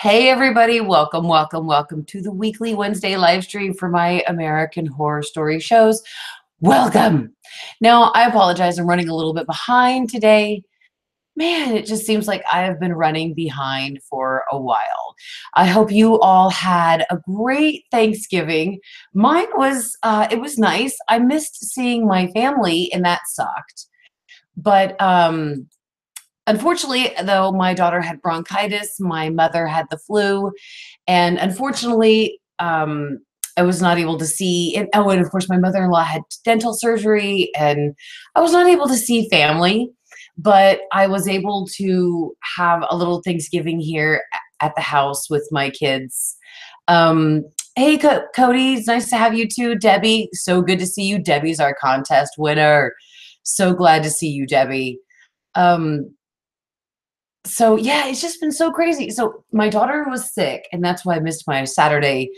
Hey everybody, welcome, welcome, welcome to the weekly Wednesday live stream for my American Horror Story shows. Welcome. Now, I apologize, I'm running a little bit behind today. Man, it just seems like I have been running behind for a while. I hope you all had a great Thanksgiving. Mine was, it was nice. I missed seeing my family, and that sucked. But unfortunately, though, my daughter had bronchitis, my mother had the flu, and unfortunately, I was not able to see it. Oh, and of course, my mother-in-law had dental surgery, and I was not able to see family, but I was able to have a little Thanksgiving here at the house with my kids. Hey, Cody, it's nice to have you too. Debbie, so good to see you. Debbie's our contest winner. So glad to see you, Debbie. So yeah, it's just been so crazy. So my daughter was sick, and that's why I missed my Saturday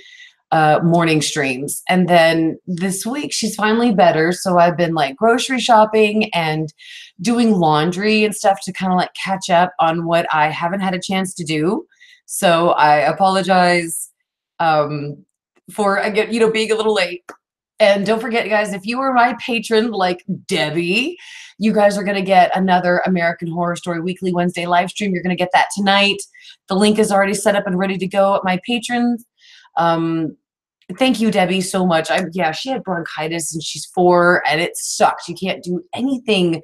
morning streams. And then this week she's finally better. So I've been like grocery shopping and doing laundry and stuff to kind of like catch up on what I haven't had a chance to do. So I apologize for again, being a little late. And don't forget, guys, if you were my patron like Debbie, you guys are going to get another American Horror Story Weekly Wednesday live stream. You're going to get that tonight. The link is already set up and ready to go at my patrons. Thank you, Debbie, so much. Yeah, she had bronchitis and she's 4 and it sucks. You can't do anything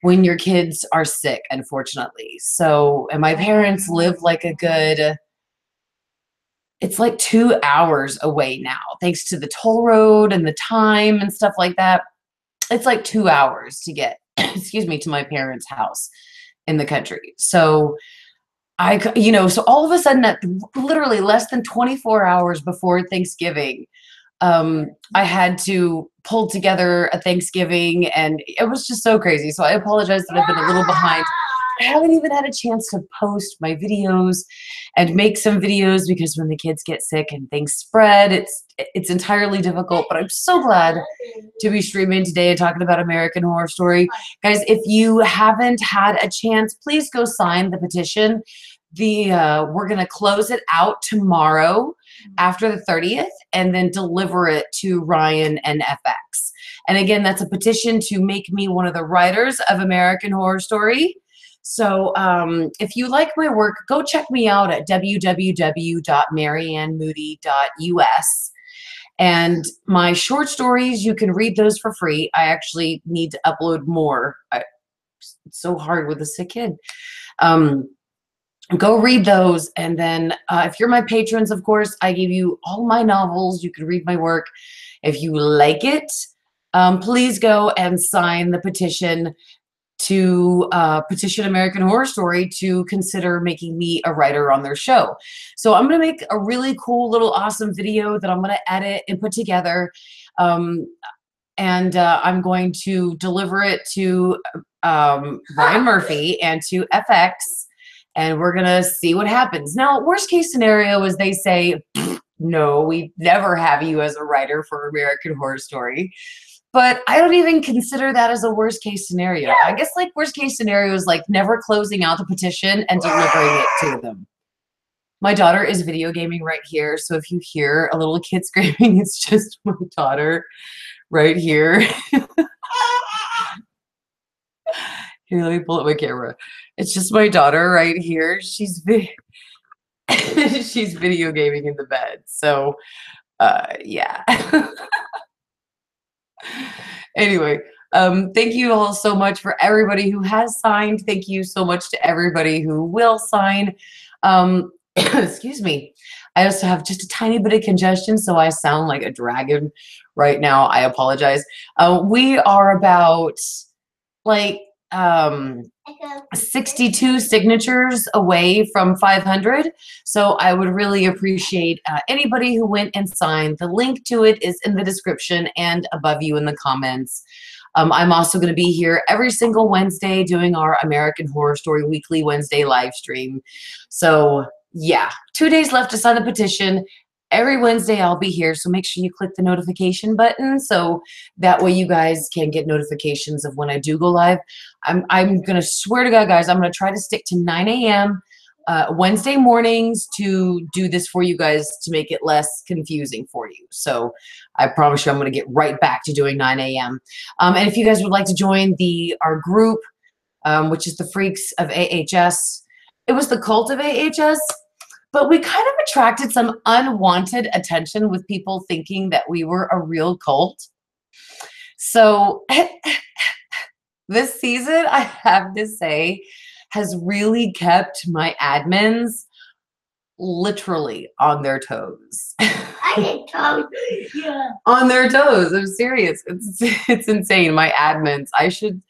when your kids are sick, unfortunately. So, and my parents live like a good, it's like 2 hours away now, thanks to the toll road and the time and stuff like that. It's like 2 hours to get, excuse me, to my parents' house in the country. So so all of a sudden, at literally less than 24 hours before Thanksgiving, I had to pull together a Thanksgiving, and it was just so crazy. So I apologize that I've been a little behind. I haven't even had a chance to post my videos and make some videos because when the kids get sick and things spread, it's entirely difficult. But I'm so glad to be streaming today and talking about American Horror Story. Guys, if you haven't had a chance, please go sign the petition. We're going to close it out tomorrow after the 30th and then deliver it to Ryan and FX. And again, that's a petition to make me one of the writers of American Horror Story. So if you like my work, go check me out at www.maryannmoody.us. And my short stories, you can read those for free. I actually need to upload more. It's so hard with a sick kid. Go read those. And then if you're my patrons, of course, I give you all my novels. You can read my work. If you like it, please go and sign the petition to petition American Horror Story to consider making me a writer on their show. So I'm going to make a really cool little awesome video that I'm going to edit and put together. I'm going to deliver it to Ryan Murphy and to FX, and we're going to see what happens. Now, worst case scenario is they say, no, we never have you as a writer for American Horror Story. But I don't even consider that as a worst case scenario. I guess like worst case scenario is like never closing out the petition and delivering it to them. My daughter is video gaming right here. So if you hear a little kid screaming, it's just my daughter right here. Here, let me pull up my camera. It's just my daughter right here. She's she's video gaming in the bed. So yeah. Anyway, thank you all so much for everybody who has signed. Thank you so much to everybody who will sign. Excuse me. I also have just a tiny bit of congestion, so I sound like a dragon right now. I apologize. We are about like 62 signatures away from 500. So I would really appreciate anybody who went and signed. The link to it is in the description and above you in the comments. I'm also going to be here every single Wednesday doing our American Horror Story Weekly Wednesday live stream. So yeah, 2 days left to sign the petition. Every Wednesday I'll be here, so make sure you click the notification button so that way you guys can get notifications of when I do go live. I'm going to swear to God, guys, I'm going to try to stick to 9 a.m. Wednesday mornings to do this for you guys to make it less confusing for you. So I promise you I'm going to get right back to doing 9 a.m. And if you guys would like to join our group, which is the Freaks of AHS, it was the Cult of AHS, but we kind of attracted some unwanted attention with people thinking that we were a real cult. So this season, I have to say, has really kept my admins literally on their toes. Yeah. On their toes. I'm serious. It's insane. My admins. I should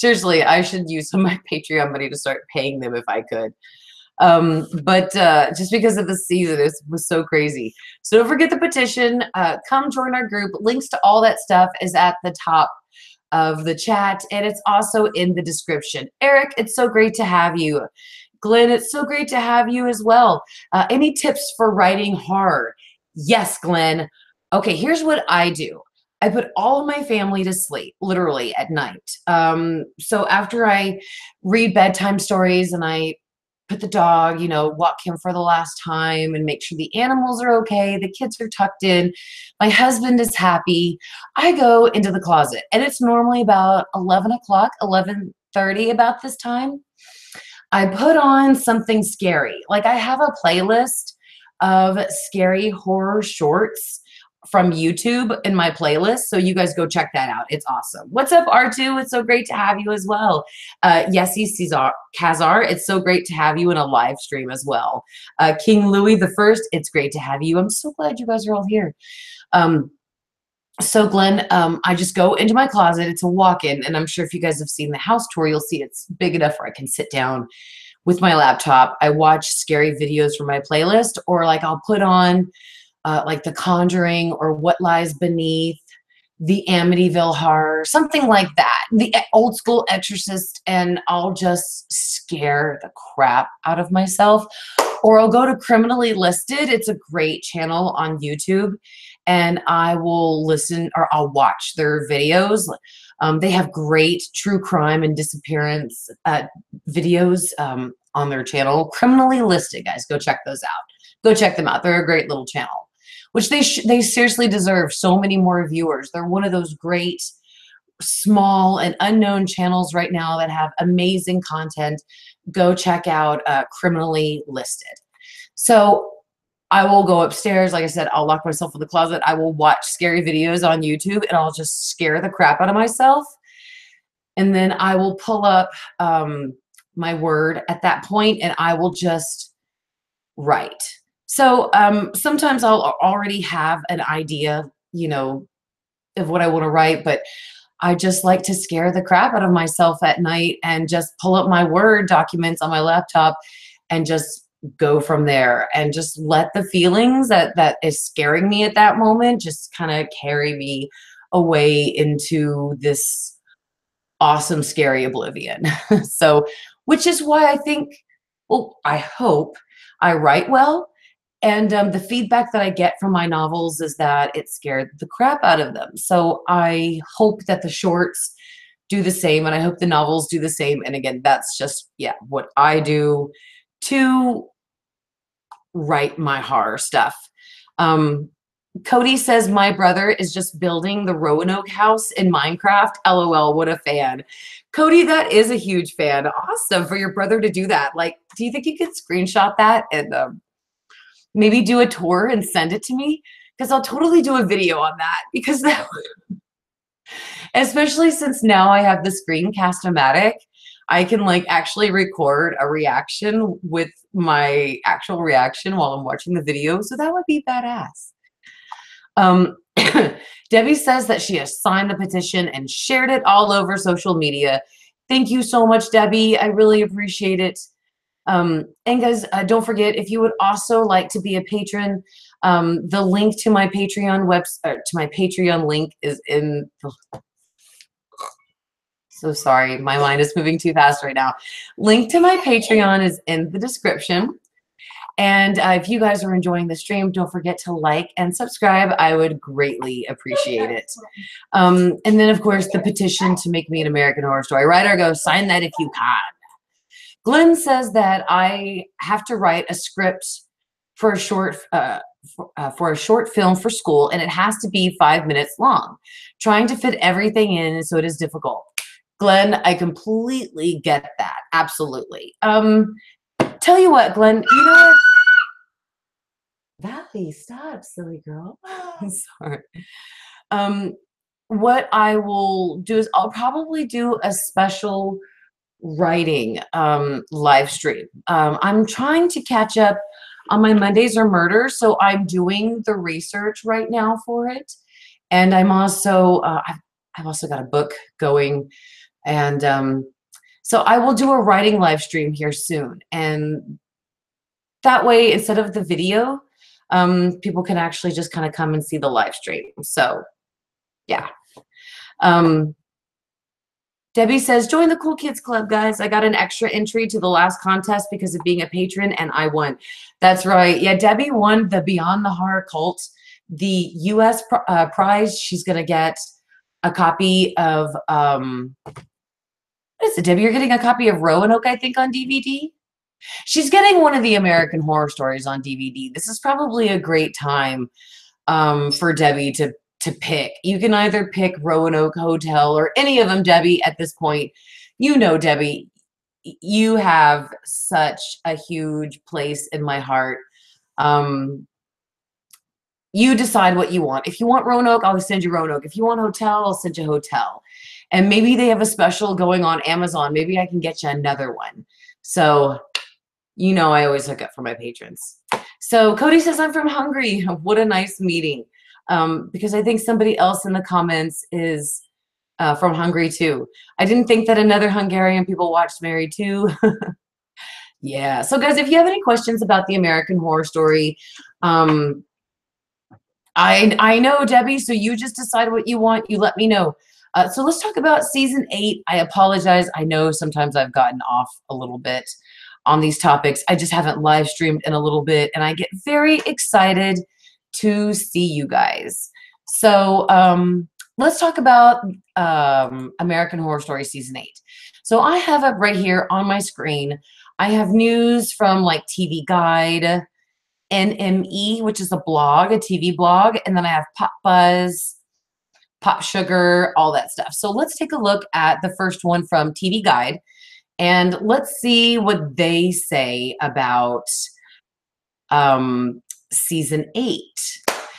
use some of my Patreon money to start paying them if I could. But just because of the season, it was so crazy. So don't forget the petition. Come join our group. Links to all that stuff is at the top of the chat, and it's also in the description. Eric, it's so great to have you. Glenn, it's so great to have you as well. Any tips for writing horror? Yes, Glenn. Okay, here's what I do. I put all of my family to sleep, literally at night. So after I read bedtime stories and I put the dog, walk him for the last time and make sure the animals are okay, the kids are tucked in, my husband is happy, I go into the closet. And it's normally about 11 o'clock, 11:30 about this time. I put on something scary. Like I have a playlist of scary horror shorts from YouTube in my playlist. So you guys go check that out. It's awesome. What's up, R2? It's so great to have you as well. Yesy Kazar, it's so great to have you in a live stream as well. King Louis the First, it's great to have you. I'm so glad you guys are all here. So Glenn, I just go into my closet. It's a walk-in, and I'm sure if you guys have seen the house tour, you'll see it's big enough where I can sit down with my laptop. I watch scary videos from my playlist, or like I'll put on like The Conjuring or What Lies Beneath, the Amityville Horror, something like that, the old school Exorcist, and I'll just scare the crap out of myself. Or I'll go to Criminally Listed. It's a great channel on YouTube, and I will listen or I'll watch their videos. They have great true crime and disappearance videos on their channel. Criminally Listed, guys, go check those out. Go check them out. They're a great little channel, which they seriously deserve so many more viewers. They're one of those great small and unknown channels right now that have amazing content. Go check out Criminally Listed. So I will go upstairs. Like I said, I'll lock myself in the closet. I will watch scary videos on YouTube, and I'll just scare the crap out of myself. And then I will pull up my Word at that point, and I will just write. So sometimes I'll already have an idea, of what I want to write, but I just like to scare the crap out of myself at night and just pull up my Word documents on my laptop and just go from there and just let the feelings that is scaring me at that moment just kind of carry me away into this awesome, scary oblivion. So, which is why I think, well, I hope I write well. And the feedback that I get from my novels is that it scared the crap out of them. So I hope that the shorts do the same, and I hope the novels do the same. And again, that's just, what I do to write my horror stuff. Cody says, my brother is just building the Roanoke house in Minecraft. LOL, what a fan. Cody, that is a huge fan. Awesome for your brother to do that. Like, do you think you could screenshot that and maybe do a tour and send it to me? Because I'll totally do a video on that. Because that, especially since now I have the Screencast-O-Matic, I can like actually record a reaction with my actual reaction while I'm watching the video. So that would be badass. Debbie says that she has signed the petition and shared it all over social media. Thank you so much, Debbie. I really appreciate it. And guys, don't forget, if you would also like to be a patron, the link to my Patreon link is in the, so sorry, my mind is moving too fast right now. Link to my Patreon is in the description. And if you guys are enjoying the stream, don't forget to like and subscribe. I would greatly appreciate it. And then, of course, the petition to make me an American Horror Story writer. Go sign that if you can. Glenn says that I have to write a script for a short film for school, and it has to be 5 minutes long. Trying to fit everything in, so it is difficult. Glenn, I completely get that. Absolutely. Tell you what, Glenn, you know what? Valley, stop, silly girl. I'm sorry. What I will do is I'll probably do a special writing live stream. I'm trying to catch up on my Mondays Are Murder, so I'm doing the research right now for it, and I'm also I've also got a book going, and so I will do a writing live stream here soon, and that way instead of the video, people can actually just kind of come and see the live stream. So yeah. Debbie says, join the Cool Kids Club, guys. I got an extra entry to the last contest because of being a patron, and I won. That's right. Yeah, Debbie won the Beyond the Horror Cult, the U.S. prize. She's going to get a copy of, what is it, Debbie? You're getting a copy of Roanoke, I think, on DVD? She's getting one of the American Horror Stories on DVD. This is probably a great time for Debbie to pick. You can either pick Roanoke Hotel or any of them, Debbie, at this point. You know, Debbie, you have such a huge place in my heart. You decide what you want. If you want Roanoke, I'll send you Roanoke. If you want Hotel, I'll send you Hotel. And maybe they have a special going on Amazon. Maybe I can get you another one. So, you know, I always hook up for my patrons. So Cody says, I'm from Hungary. What a nice meeting. Because I think somebody else in the comments is from Hungary too. I didn't think that another Hungarian people watched Mary too. Yeah. So guys, if you have any questions about the American Horror Story, I know, Debbie, so you just decide what you want. You let me know. So let's talk about season 8. I apologize. I know sometimes I've gotten off a little bit on these topics. I just haven't live streamed in a little bit, and I get very excited to see you guys. So let's talk about American Horror Story season 8. So I have up right here on my screen, I have news from like TV Guide, NME, which is a blog, a TV blog, and then I have Pop Buzz, Pop Sugar, all that stuff. So let's take a look at the first one from TV Guide, and let's see what they say about season 8.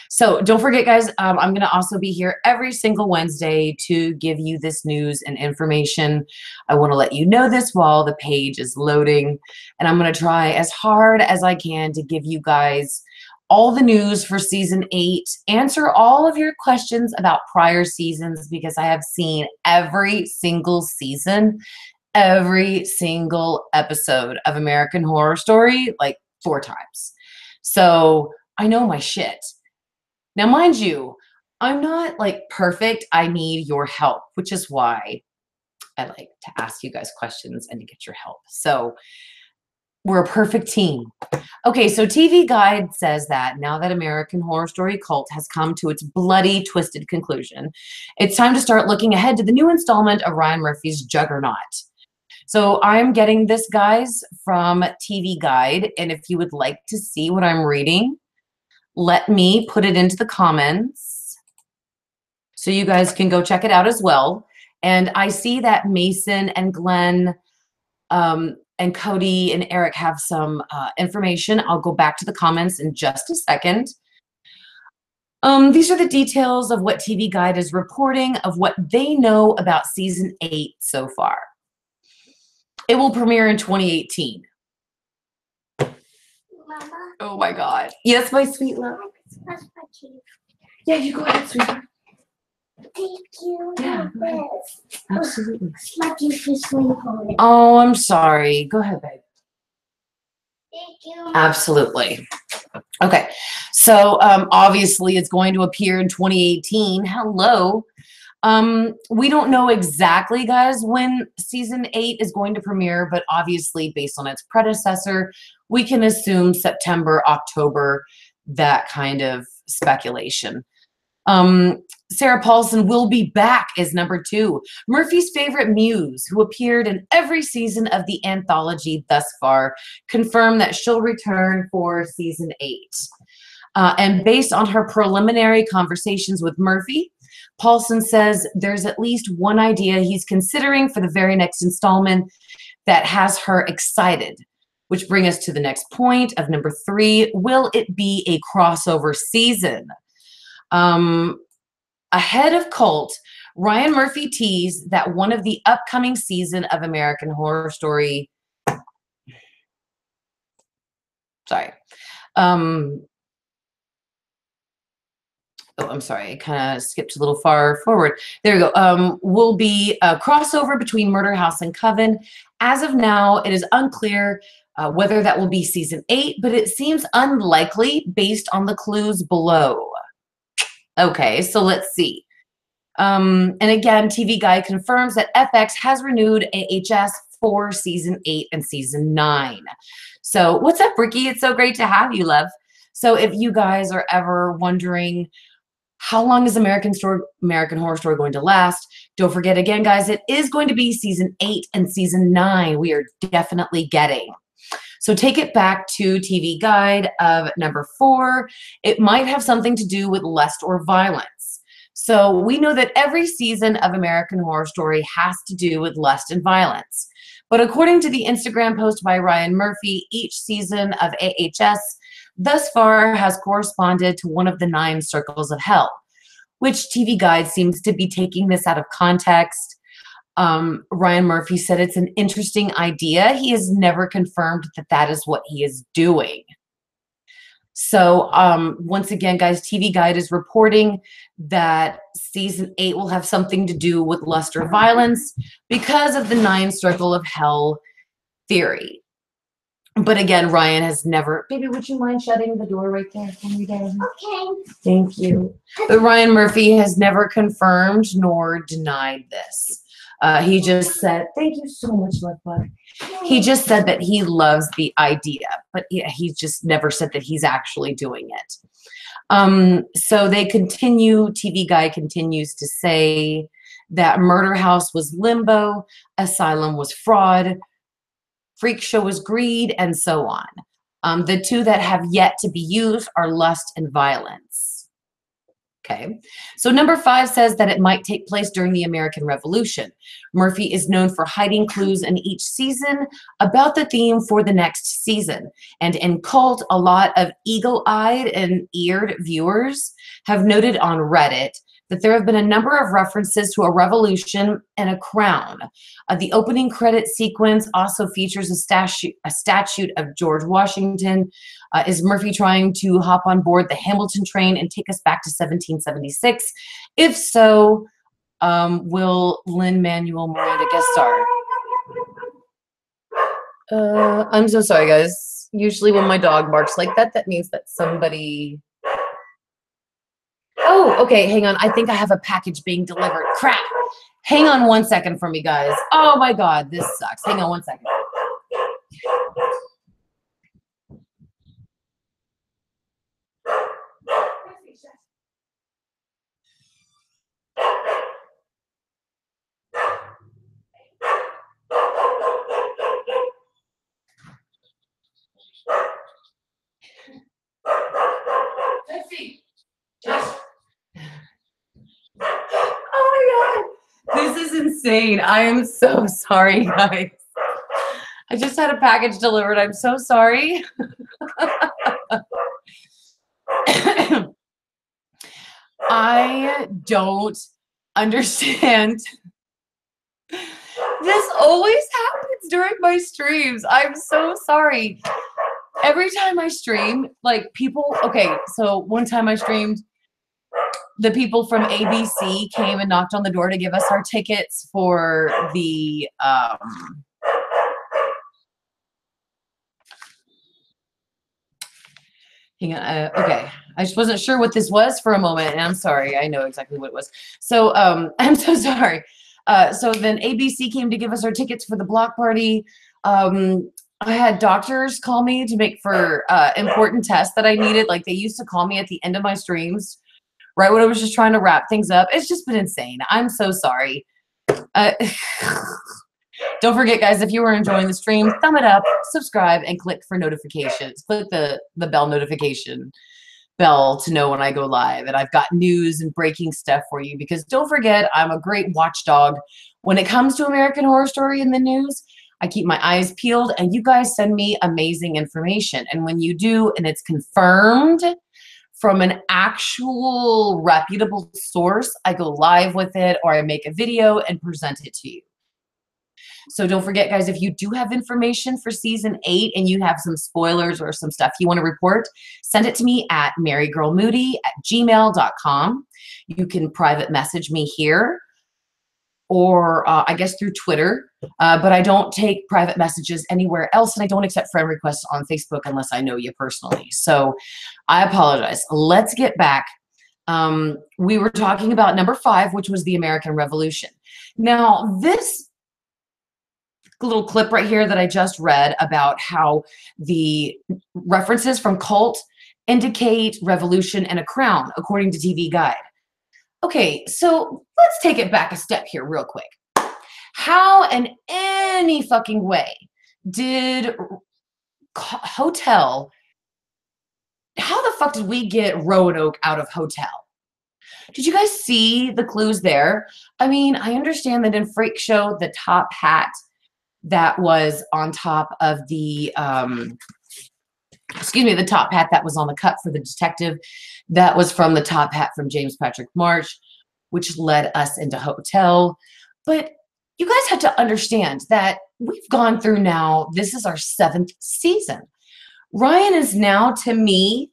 So don't forget, guys, I'm going to also be here every single Wednesday to give you this news and information. I want to let you know this while the page is loading, and I'm going to try as hard as I can to give you guys all the news for season 8, answer all of your questions about prior seasons, because I have seen every single season, every single episode of American Horror Story like 4 times. So I know my shit. Now, mind you, I'm not like perfect. I need your help, which is why I like to ask you guys questions and to get your help. So we're a perfect team. Okay, so TV Guide says that now that American Horror Story Cult has come to its bloody, twisted conclusion, it's time to start looking ahead to the new installment of Ryan Murphy's Juggernaut. So I'm getting this, guys, from TV Guide, and if you would like to see what I'm reading, let me put it into the comments so you guys can go check it out as well. And I see that Mason and Glenn and Cody and Eric have some information. I'll go back to the comments in just a second. These are the details of what TV Guide is reporting of what they know about season 8 so far. It will premiere in 2018. Mama. Oh my God. Yes, my sweet love. That's my teeth. Yeah, you go ahead, sweetheart. Thank you. Yeah, go ahead. This. Absolutely. My teeth is really hard. Oh, I'm sorry. Go ahead, babe. Thank you. Absolutely. Okay. So obviously it's going to appear in 2018. Hello. We don't know exactly, guys, when season 8 is going to premiere, but obviously based on its predecessor, we can assume September, October, that kind of speculation. Sarah Paulson will be back is number 2. Murphy's favorite muse, who appeared in every season of the anthology thus far, confirmed that she'll return for season 8. And based on her preliminary conversations with Murphy, Paulson says there's at least one idea he's considering for the very next installment that has her excited. Which brings us to the next point of number 3. Will it be a crossover season? Ahead of Cult, Ryan Murphy teased that one of the upcoming season of American Horror Story. Sorry. Oh, I'm sorry. I kind of skipped a little far forward. There we go. Will be a crossover between Murder House and Coven. As of now, it is unclear whether that will be season 8, but it seems unlikely based on the clues below. Okay, so let's see. And again, TV Guide confirms that FX has renewed AHS for season 8 and season 9. So what's up, Ricky? It's so great to have you, love. So if you guys are ever wondering how long is American Horror Story going to last, don't forget again, guys, it is going to be season 8 and season 9 we are definitely getting. So take it back to TV Guide of number 4. It might have something to do with lust or violence. So we know that every season of American Horror Story has to do with lust and violence. But according to the Instagram post by Ryan Murphy, each season of AHS thus far has corresponded to one of the 9 circles of hell, which TV Guide seems to be taking this out of context. Ryan Murphy said it's an interesting idea. He has never confirmed that that is what he is doing. So once again, guys, TV Guide is reporting that season 8 will have something to do with lust or violence because of the 9 circle of hell theory. But again, Ryan has never, baby, would you mind shutting the door right there for me, darling? Okay. Thank you. But Ryan Murphy has never confirmed nor denied this. He just said, thank you so much, love bud. He just said that he loves the idea, but he just never said that he's actually doing it. So they continue, TV Guide continues to say that Murder House was limbo, Asylum was fraud, Freak Show was greed, and so on. The 2 that have yet to be used are lust and violence. Okay, so number 5 says that it might take place during the American Revolution. Murphy is known for hiding clues in each season about the theme for the next season. And in Cult, a lot of eagle-eyed and eared viewers have noted on Reddit that there have been a number of references to a revolution and a crown. The opening credit sequence also features a statue of George Washington. Is Murphy trying to hop on board the Hamilton train and take us back to 1776? If so, will Lin-Manuel Miranda guest star? I'm so sorry, guys. Usually when my dog barks like that, that means that somebody... Oh, okay, hang on. I think I have a package being delivered. Crap. Hang on 1 second for me, guys. Oh my God, this sucks. Hang on 1 second. Let's see. Oh my God. This is insane. I am so sorry, guys. I just had a package delivered. I'm so sorry. I don't understand. This always happens during my streams. I'm so sorry. Every time I stream, like people, okay, so one time I streamed, the people from ABC came and knocked on the door to give us our tickets for the, hang on, okay. I just wasn't sure what this was for a moment, and I'm sorry. I know exactly what it was. So I'm so sorry. So then ABC came to give us our tickets for the block party. I had doctors call me to make for important tests that I needed. Like they used to call me at the end of my streams right when I was just trying to wrap things up. It's just been insane. I'm so sorry. Don't forget, guys, if you are enjoying the stream, thumb it up, subscribe, and click for notifications. Click the bell notification bell to know when I go live. And I've got news and breaking stuff for you, because don't forget, I'm a great watchdog. When it comes to American Horror Story in the news, I keep my eyes peeled, and you guys send me amazing information. And when you do, and it's confirmed from an actual reputable source, I go live with it, or I make a video and present it to you. So don't forget, guys, if you do have information for season 8 and you have some spoilers or some stuff you want to report, send it to me at marygirlmoody@gmail.com. You can private message me here, or I guess through Twitter, but I don't take private messages anywhere else, and I don't accept friend requests on Facebook unless I know you personally. So I apologize. Let's get back. We were talking about number 5, which was the American Revolution. Now, this little clip right here that I just read about how the references from Cult indicate revolution and a crown, according to TV Guide. Okay, so let's take it back a step here real quick. How in any fucking way did hotel, how the fuck did we get Roanoke out of hotel? Did you guys see the clues there? I mean, I understand that in Freak Show, the top hat that was on top of the, the top hat that was on the cut for the detective, that was from the top hat from James Patrick March, which led us into hotel. But you guys have to understand that we've gone through now, this is our 7th season. Ryan is now, to me,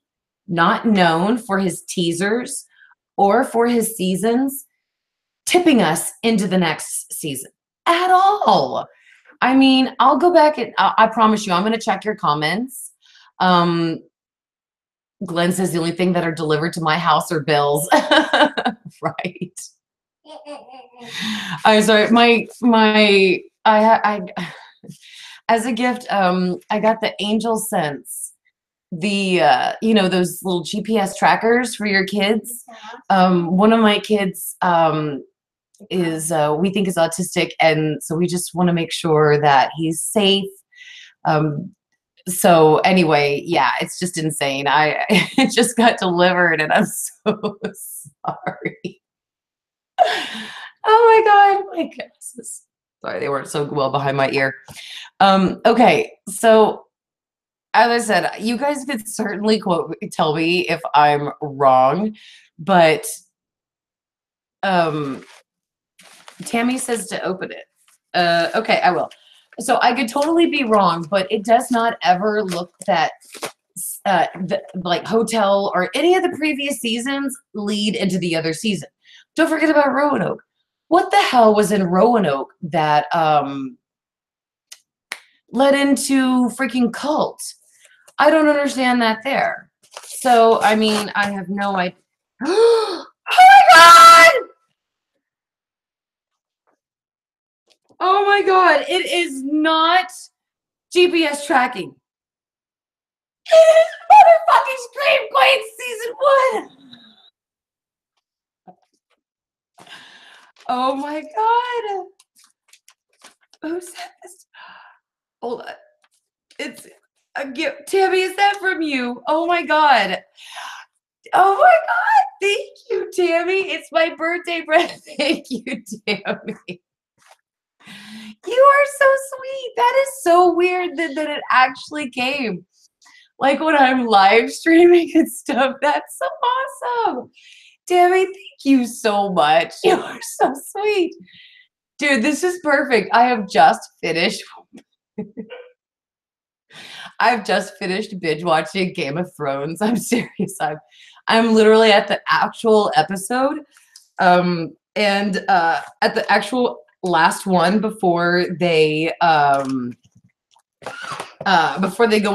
not known for his teasers or for his seasons tipping us into the next season at all. I mean, I'll go back and I promise you, I'm going to check your comments. Glenn says the only thing that are delivered to my house are bills. Right. I'm sorry. I as a gift, I got the Angel Sense, the, those little GPS trackers for your kids. One of my kids, is we think is autistic, and so we just want to make sure that he's safe. So anyway, yeah, it's just insane. It just got delivered, and I'm so sorry. Oh my god, my goodness. Sorry, they weren't so well behind my ear. Okay, so as I said, you guys could certainly tell me if I'm wrong, but Tammy says to open it. Okay, I will. So I could totally be wrong, but it does not ever look that like hotel or any of the previous seasons lead into the other season. Don't forget about Roanoke. What the hell was in Roanoke that led into freaking Cult? I don't understand that there. So, I mean, I have no idea. Oh my god! Oh my god, it is not GPS tracking. It is motherfucking Scream Queen season 1. Oh my god. Who said this? Hold on. It's a gift. Tammy, is that from you? Oh my god. Oh my god. Thank you, Tammy. It's my birthday present. Thank you, Tammy. You are so sweet. That is so weird that it actually came. Like when I'm live streaming and stuff. That's so awesome. Tammy, thank you so much. You are so sweet. Dude, this is perfect. I have just finished. I've just finished binge watching Game of Thrones. I'm serious. I'm literally at the actual episode. And at the actual last one before they go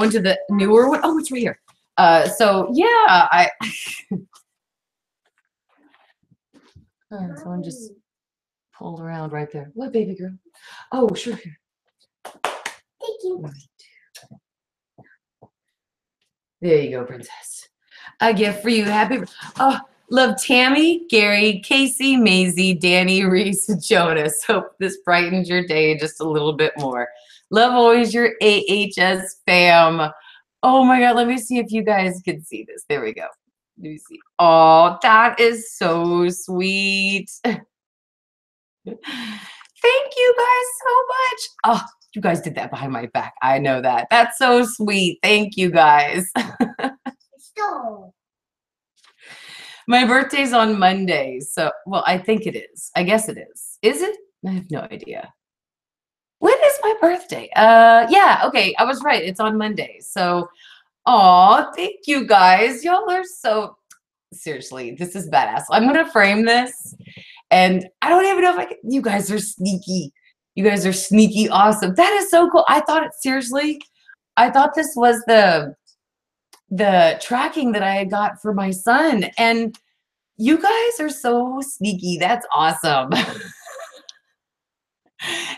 into the newer one. Oh, it's right here. So yeah, someone just pulled around right there. What, baby girl? Oh, sure. Thank you. There you go, princess. A gift for you. Happy. Oh, Love Tammy, Gary, Casey, Maisie, Danny, Reese, Jonas. Hope this brightens your day just a little bit more. Love always your AHS fam. Oh my God, let me see if you guys can see this. There we go. Let me see. Oh, that is so sweet. Thank you guys so much. Oh, you guys did that behind my back. I know that. That's so sweet. Thank you guys. Stop. My birthday's on Monday. So, well, I think it is. I guess it is. Is it? I have no idea. When is my birthday? Yeah, okay. I was right. It's on Monday. So, aw, thank you guys. Y'all are so, seriously, this is badass. I'm going to frame this. And I don't even know if I can, you guys are sneaky. You guys are sneaky awesome. That is so cool. I thought it, seriously, I thought this was the tracking that I had got for my son. And you guys are so sneaky. That's awesome.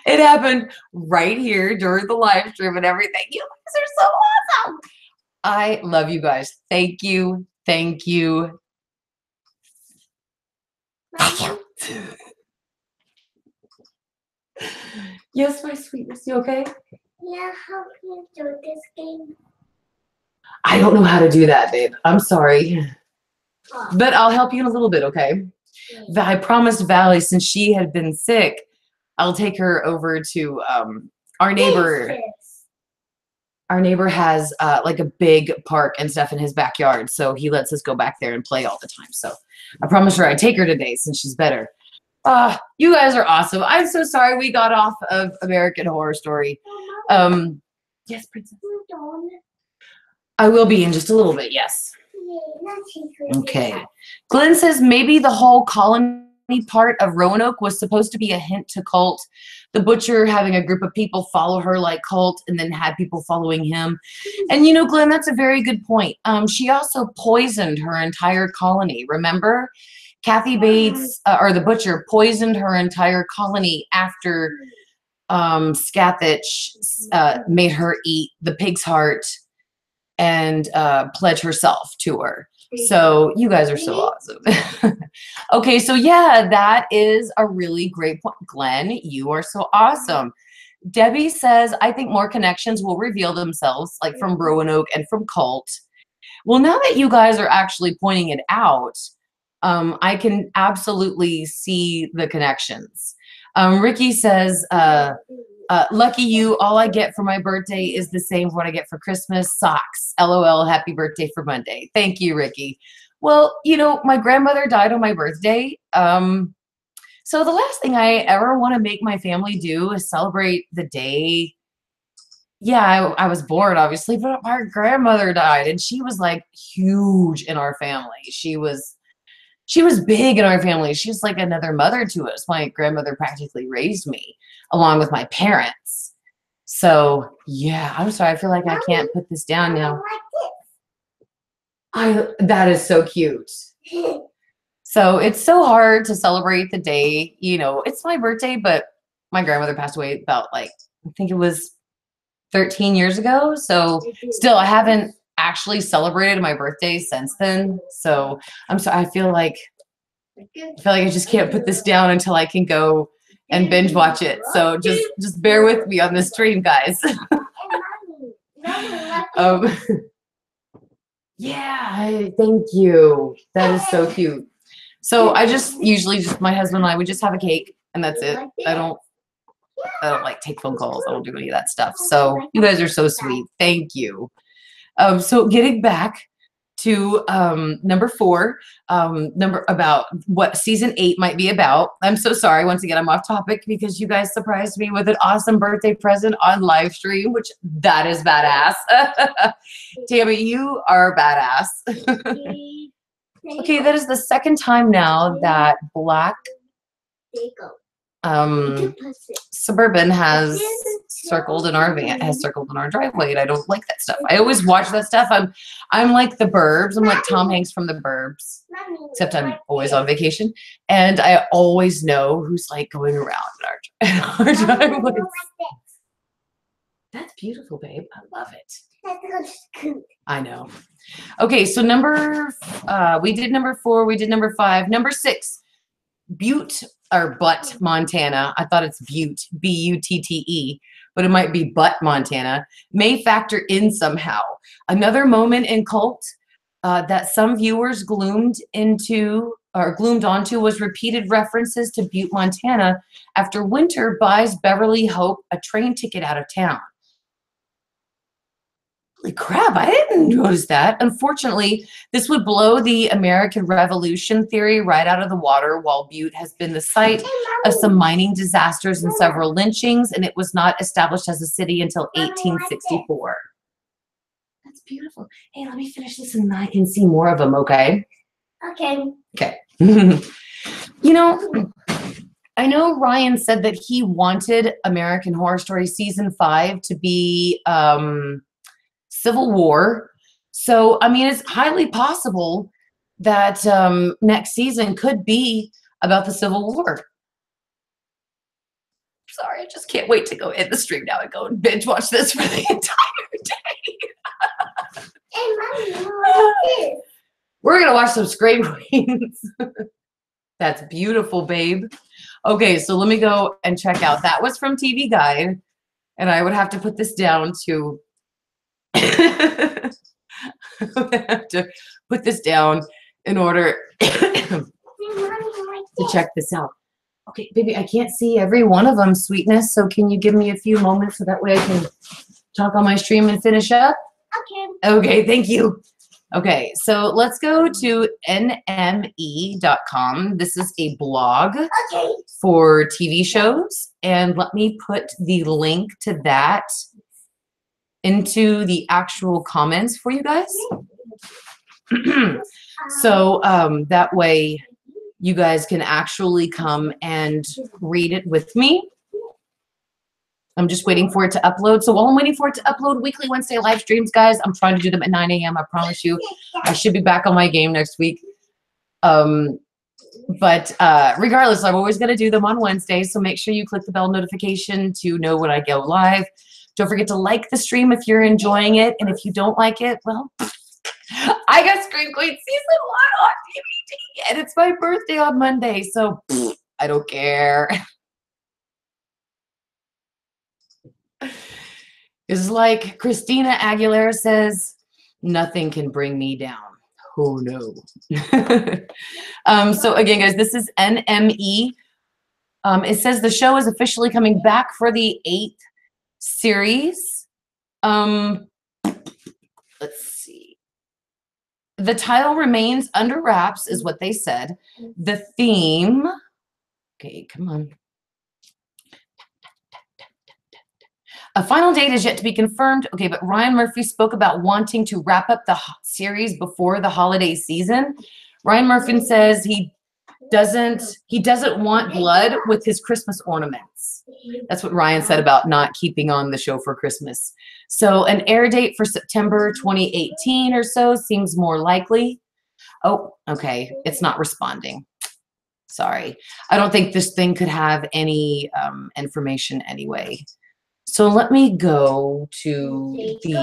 It happened right here during the live stream and everything. You guys are so awesome. I love you guys. Thank you. Thank you. Thank you. Yes, my sweetness. You okay? Yeah, how can you do this game? I don't know how to do that, babe. I'm sorry. Oh. But I'll help you in a little bit, okay? I promised Valley, since she had been sick, I'll take her over to our neighbor. Our neighbor has like a big park and stuff in his backyard, so he lets us go back there and play all the time. So I promised her I'd take her today since she's better. You guys are awesome. I'm so sorry we got off of American Horror Story. Yes, Princess. I will be in just a little bit, yes. Okay. Glenn says maybe the whole colony part of Roanoke was supposed to be a hint to Cult. The butcher having a group of people follow her like Cult and then had people following him. And you know, Glenn, that's a very good point. She also poisoned her entire colony. Remember? Kathy Bates, or the butcher, poisoned her entire colony after Scathach made her eat the pig's heart and pledge herself to her. So you guys are so awesome. Okay, so yeah, that is a really great point. Glenn, you are so awesome. Debbie says, I think more connections will reveal themselves, like from Roanoke and from Cult. Well, now that you guys are actually pointing it out, I can absolutely see the connections. Ricky says, lucky you, all I get for my birthday is the same as what I get for Christmas, socks. LOL, happy birthday for Monday. Thank you, Ricky. Well, you know, my grandmother died on my birthday. So the last thing I ever want to make my family do is celebrate the day. Yeah, I was born, obviously, but my grandmother died, and she was like huge in our family. She was big in our family. She was like another mother to us. My grandmother practically raised me along with my parents. So yeah, I'm sorry. I feel like I can't put this down now. That is so cute. So it's so hard to celebrate the day. You know, it's my birthday, but my grandmother passed away about I think it was 13 years ago. So still, I haven't actually celebrated my birthday since then. So I'm sorry. I feel like I just can't put this down until I can go and binge watch it. So just bear with me on this stream, guys. Yeah, thank you. That is so cute. So I just usually my husband and I would just have a cake and that's it. I don't like take phone calls. I don't do any of that stuff. So you guys are so sweet. Thank you. So getting back to number 4, about what season 8 might be about. I'm so sorry. Once again, I'm off topic because you guys surprised me with an awesome birthday present on live stream, which that is badass. Tammy, you are badass. Okay, that is the second time now that Black Suburban has circled in our driveway, and I don't like that stuff. I always watch that stuff. I'm like the Burbs. I'm like Tom Hanks from the Burbs, except I'm always on vacation, and I always know who's like going around in our driveway. That's beautiful, babe. I love it. I know. Okay, so we did number 4, we did number 5. Number 6, Butte or Butte, Montana. I thought it's Butte, B-U-T-T-E, but it might be Butte, Montana, may factor in somehow. Another moment in Cult that some viewers gloomed onto was repeated references to Butte, Montana after Winter buys Beverly Hope a train ticket out of town. Holy crap, I didn't notice that. Unfortunately, this would blow the American Revolution theory right out of the water, while Butte has been the site of some mining disasters and several lynchings, and it was not established as a city until 1864. That's beautiful. Hey, let me finish this and I can see more of them, okay? Okay. Okay. You know, I know Ryan said that he wanted American Horror Story Season 5 to be Civil War. So, I mean, it's highly possible that next season could be about the Civil War. Sorry, I just can't wait to go in the stream now and go and binge watch this for the entire day. Hey, Mommy, what is this? We're going to watch some Scream Queens. That's beautiful, babe. Okay, so let me go and check out. That was from TV Guide, and I would have to put this down to I would have to put this down in order to check this out. Okay, baby, I can't see every one of them, sweetness, so can you give me a few moments so that way I can talk on my stream and finish up? Okay. Okay, thank you. Okay, so let's go to nme.com. This is a blog for TV shows, and let me put the link to that into the actual comments for you guys. So that way you guys can actually come and read it with me. I'm just waiting for it to upload. So while I'm waiting for it to upload, weekly Wednesday live streams, guys, I'm trying to do them at 9 a.m. I promise you. I should be back on my game next week. But regardless, I'm always going to do them on Wednesdays. So make sure you click the bell notification to know when I go live. Don't forget to like the stream if you're enjoying it. And if you don't like it, well, I got Scream Queen Season 1 on DVD. And it's my birthday on Monday. So I don't care. It's like Christina Aguilera says, nothing can bring me down. Oh, no. So again, guys, this is NME. It says the show is officially coming back for the 8th series. Let's see. The title remains under wraps, is what they said. The theme. Okay, come on. A final date is yet to be confirmed. Okay, but Ryan Murphy spoke about wanting to wrap up the series before the holiday season. Ryan Murphy says he doesn't want blood with his Christmas ornaments. That's what Ryan said about not keeping on the show for Christmas. So an air date for September 2018 or so seems more likely. Oh, okay. It's not responding. Sorry. I don't think this thing could have any information anyway. So let me go to the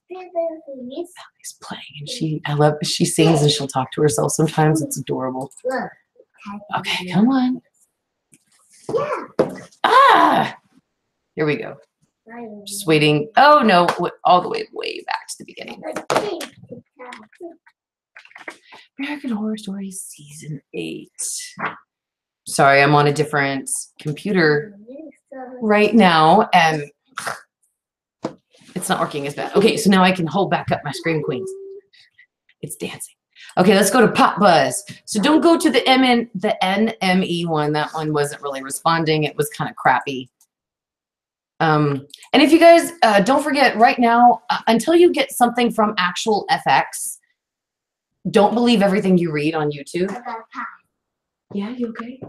He's playing, and she sings and she'll talk to herself sometimes. It's adorable. Okay, come on. Ah, here we go. Just waiting. Oh no, all the way back to the beginning. American Horror Story Season 8. Sorry, I'm on a different computer right now, and it's not working as bad. Okay, so now I can hold back up my Scream Queens. It's dancing. Okay, let's go to Pop Buzz. So don't go to the NME one. That one wasn't really responding. It was kind of crappy. And if you guys don't forget, right now, until you get something from actual FX, don't believe everything you read on YouTube. I got a pie. Yeah, you okay?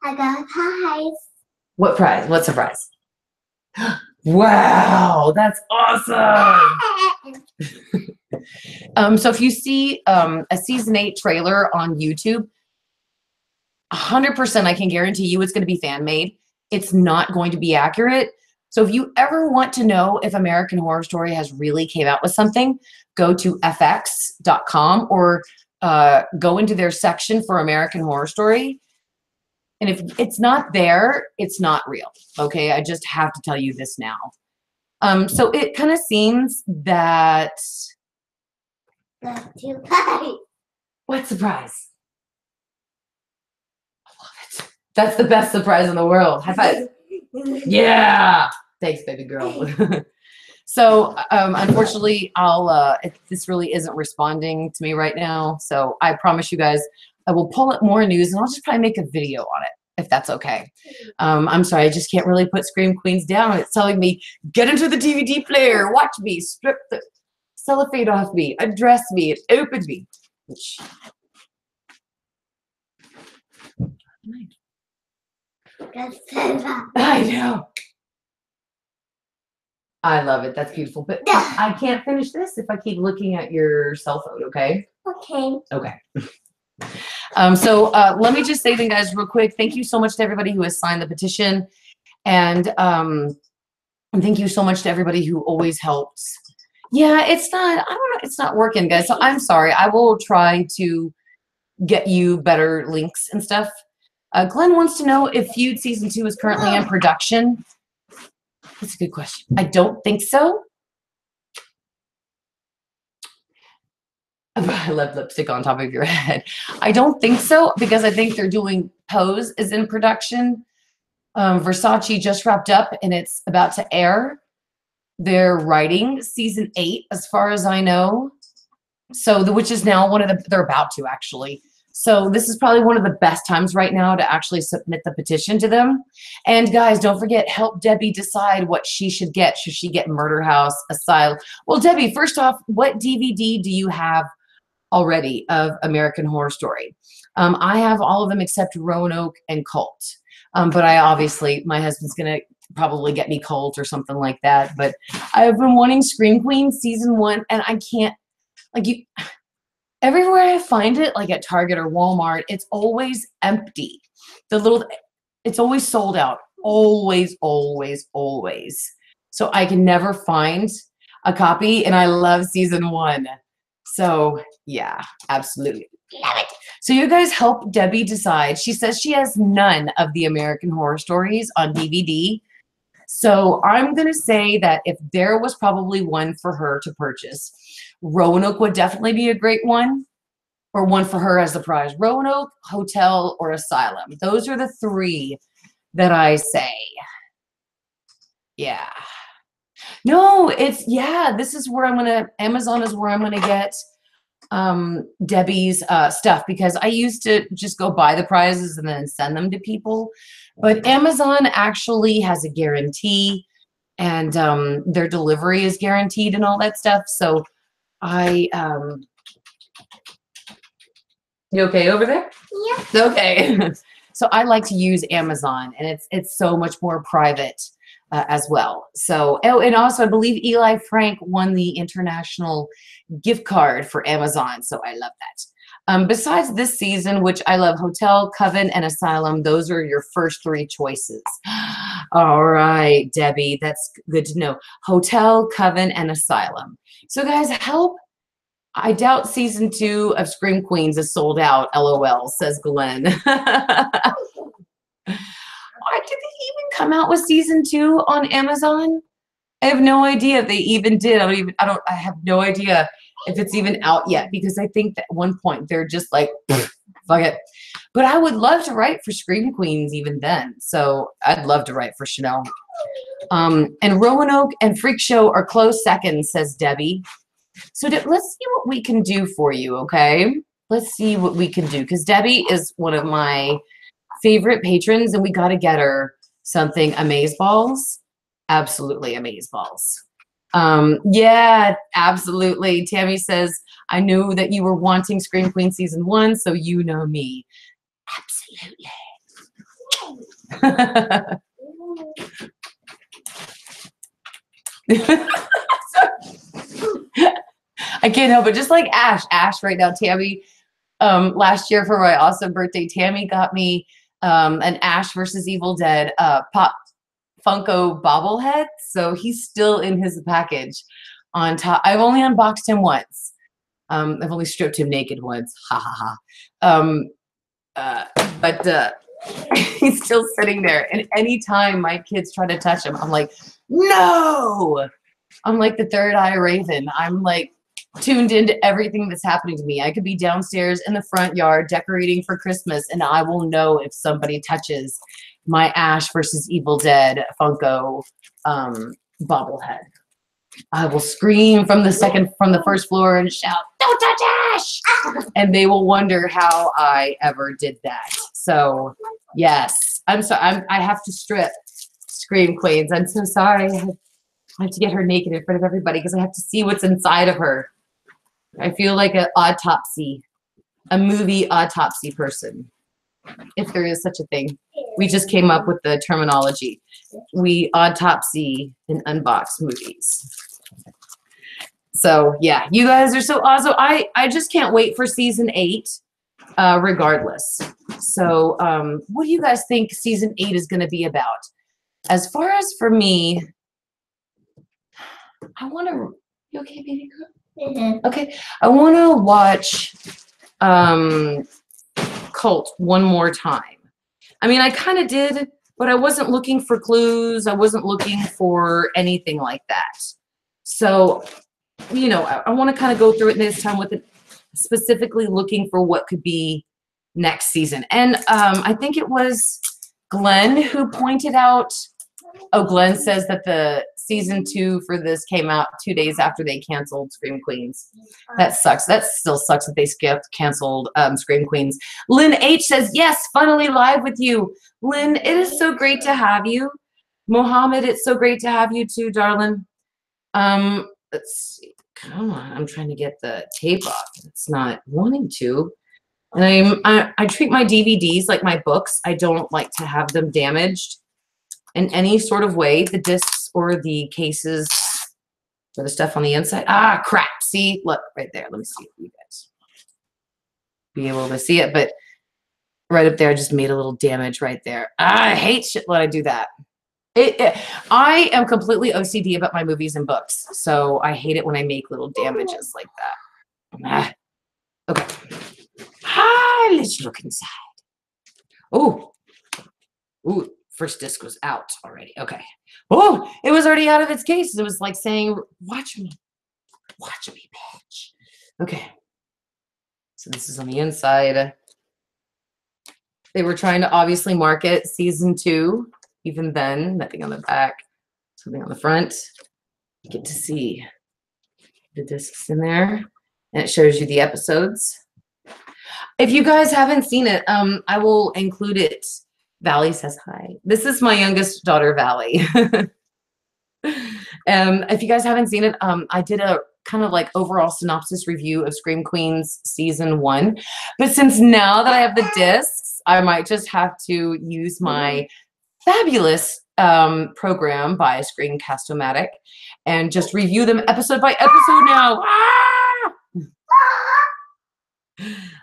I got a prize. What prize? What surprise? Wow, that's awesome. So if you see a season 8 trailer on YouTube, 100% I can guarantee you it's going to be fan made. It's not going to be accurate. So if you ever want to know if American Horror Story has really came out with something, go to fx.com or go into their section for American Horror Story. And if it's not there, it's not real. Okay, I just have to tell you this now. So it kind of seems that. That's your pie. What surprise? I love it. That's the best surprise in the world. High five. Yeah. Thanks, baby girl. So unfortunately, this really isn't responding to me right now. So I promise you guys, I will pull up more news and I'll just probably make a video on it, if that's okay. I'm sorry, I just can't really put Scream Queens down. It's telling me, get into the DVD player, watch me, strip the cellophane off me, undress me, it opened me. I know. I love it. That's beautiful. But I can't finish this if I keep looking at your cell phone, okay? Okay. Okay. So let me just say then, guys, real quick. Thank you so much to everybody who has signed the petition. And thank you so much to everybody who always helps. Yeah, it's not, I don't know, it's not working, guys. So I'm sorry. I will try to get you better links and stuff. Glenn wants to know if Feud Season 2 is currently in production. That's a good question. I don't think so. I love lipstick on top of your head. I don't think so because I think they're doing Pose is in production. Versace just wrapped up and it's about to air. They're writing season 8 as far as I know. So which is now they're about to actually. So this is probably one of the best times right now to actually submit the petition to them. And guys, don't forget, help Debbie decide what she should get. Should she get Murder House, Asylum? Well, Debbie, first off, what DVD do you have already of American Horror Story? I have all of them except Roanoke and Cult. But I obviously, my husband's going to probably get me Cult or something like that. But I've been wanting Scream Queen season 1 and I can't, everywhere I find it, like at Target or Walmart, it's always empty. It's always sold out. Always, always, always. So I can never find a copy, and I love season 1. So yeah, absolutely. Love it. So you guys help Debbie decide. She says she has none of the American Horror Stories on DVD. So I'm going to say that if there was probably one for her to purchase, Roanoke would definitely be a great one, or one for her as the prize. Roanoke, Hotel, or Asylum. Those are the 3 that I say. Yeah. No, this is where Amazon is where I'm going to get Debbie's stuff, because I used to just go buy the prizes and then send them to people. But Amazon actually has a guarantee, and their delivery is guaranteed and all that stuff. So you okay over there? Yeah. Okay. So I like to use Amazon, and it's so much more private as well. So, and also I believe Eli Frank won the international gift card for Amazon. So I love that. Besides this season, which I love, Hotel, Coven, and Asylum, those are your first 3 choices. All right, Debbie, that's good to know. Hotel, Coven, and Asylum. So guys, help. I doubt season 2 of Scream Queens is sold out, LOL, says Glenn. Did they even come out with season 2 on Amazon? I have no idea if they even did. I have no idea if it's even out yet, because I think that at one point they're just like, fuck it. But I would love to write for Scream Queens even then. So I'd love to write for Chanel. And Roanoke and Freak Show are close seconds, says Debbie. So let's see what we can do for you, okay? Let's see what we can do, because Debbie is one of my favorite patrons, and we got to get her something amazeballs. Absolutely amazeballs. Yeah, absolutely. Tammy says, I knew that you were wanting Scream Queen season 1, so you know me. Absolutely. I can't help it. Just like Ash right now, Tammy. Last year for my awesome birthday, Tammy got me an Ash versus Evil Dead pop Funko bobblehead. So he's still in his package on top. I've only unboxed him once. I've only stripped him naked once. Ha ha ha. But he's still sitting there. And anytime my kids try to touch him, I'm like, no. I'm like the third eye raven. I'm like tuned into everything that's happening to me. I could be downstairs in the front yard decorating for Christmas, and I will know if somebody touches my Ash versus Evil Dead Funko bobblehead. I will scream from the first floor and shout, "Don't touch Ash!" And they will wonder how I ever did that. So yes, I'm sorry. I have to strip Scream Queens. I'm so sorry. I have to get her naked in front of everybody because I have to see what's inside of her. I feel like an autopsy, a movie autopsy person, if there is such a thing. We just came up with the terminology. We autopsy and unbox movies. So yeah, you guys are so awesome. I just can't wait for season 8, regardless. So what do you guys think season 8 is going to be about? As far as for me, I want to. You okay, baby girl? Mm-hmm. Okay, I want to watch Cult one more time. I mean, I kind of did, but I wasn't looking for clues. I wasn't looking for anything like that. So, you know, I want to kind of go through it this time with it, specifically looking for what could be next season. And I think it was Glenn who pointed out. Oh, Glenn says that the season 2 for this came out 2 days after they canceled Scream Queens. That sucks. That still sucks that they canceled Scream Queens. Lynn H says, yes, finally live with you. Lynn, it is so great to have you. Mohammed, it's so great to have you too, darling. Let's see. Come on. I'm trying to get the tape off. It's not wanting to. And I treat my DVDs like my books. I don't like to have them damaged in any sort of way, the discs or the cases or the stuff on the inside. Ah, crap. See, look right there. Let me see if you guys be able to see it. But right up there, I just made a little damage right there. Ah, I hate shit when I do that. I am completely OCD about my movies and books. So I hate it when I make little damages like that. Ah, okay. Ah, let's look inside. Oh. Ooh. First disc was out already. Okay. Oh, it was already out of its case. It was like saying, watch me, bitch. Okay. So this is on the inside. They were trying to obviously market season 2. Even then, nothing on the back, something on the front. You get to see the discs in there, and it shows you the episodes. If you guys haven't seen it, I will include it. Valley says hi. This is my youngest daughter, Valley. If you guys haven't seen it, I did a kind of like overall synopsis review of Scream Queens season 1. But since now that I have the discs, I might just have to use my fabulous program by Screencast-O-Matic and just review them episode by episode now. Ah!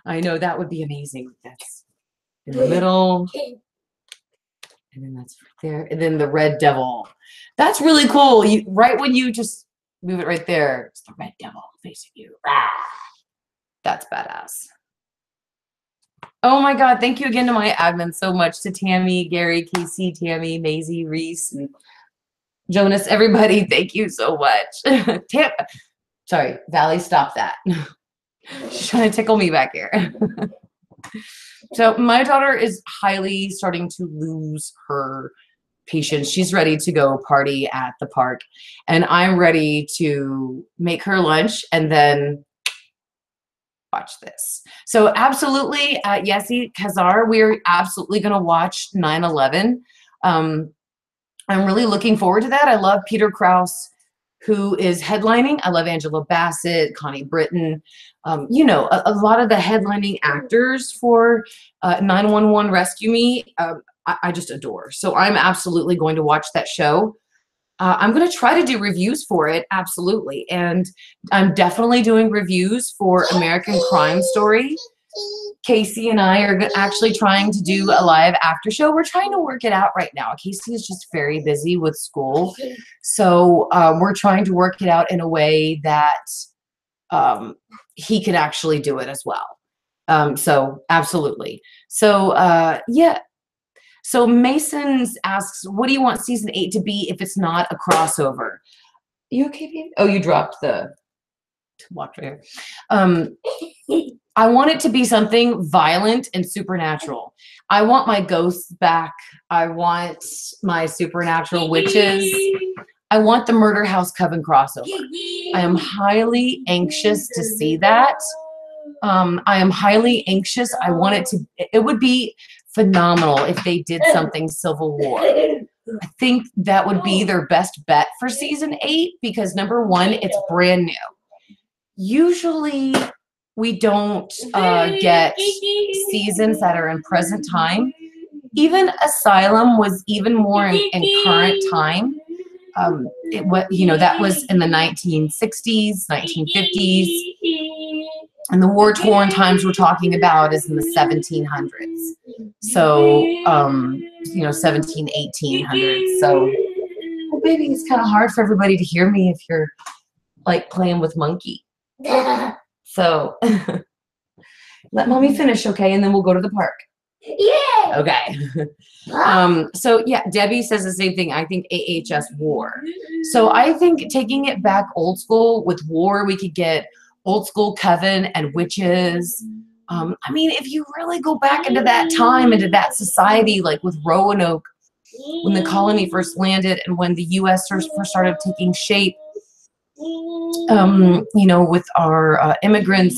I know that would be amazing. That's in the middle. And then that's right there. And then the Red Devil. That's really cool. Right when you just move it right there, it's the Red Devil facing you. Ah, that's badass. Oh my God. Thank you again to my admin so much. To Tammy, Gary, Casey, Tammy, Maisie, Reese, and Jonas, everybody. Thank you so much. Sorry, Valley, stop that. She's trying to tickle me back here. So my daughter is highly starting to lose her patience. She's ready to go party at the park, and I'm ready to make her lunch and then watch this. So absolutely, Yessie Kazar, we're absolutely going to watch 9/11. I'm really looking forward to that. I love Peter Krause, who is headlining. I love Angela Bassett, Connie Britton. You know, a lot of the headlining actors for 911 Rescue Me, I just adore. So I'm absolutely going to watch that show. I'm going to try to do reviews for it, absolutely. And I'm definitely doing reviews for American Crime Story. Casey and I are actually trying to do a live after show. We're trying to work it out right now. Casey is just very busy with school. So we're trying to work it out in a way that he can actually do it as well. So absolutely. So yeah. So Mason's asks, what do you want season 8 to be if it's not a crossover? You okay, baby? Oh, you dropped the watch right here. I want it to be something violent and supernatural. I want my ghosts back. I want my supernatural witches. I want the Murder House Coven crossover. I am highly anxious to see that. I am highly anxious. I want it to, it would be phenomenal if they did something Civil War. I think that would be their best bet for season 8 because number one, it's brand new. Usually we don't get seasons that are in present time. Even Asylum was even more in current time. That was in the 1960s, 1950s. And the war-torn times we're talking about is in the 1700s. So, 17, 1800s. So, well, baby, it's kind of hard for everybody to hear me if you're like playing with Monkey. So, let mommy finish, okay? And then we'll go to the park. Yeah. Okay. So yeah, Debbie says the same thing. I think AHS War. So I think taking it back old school with War, we could get old school Coven and witches. I mean, if you really go back into that time, into that society, like with Roanoke, when the colony first landed and when the U.S. first started taking shape, with our immigrants,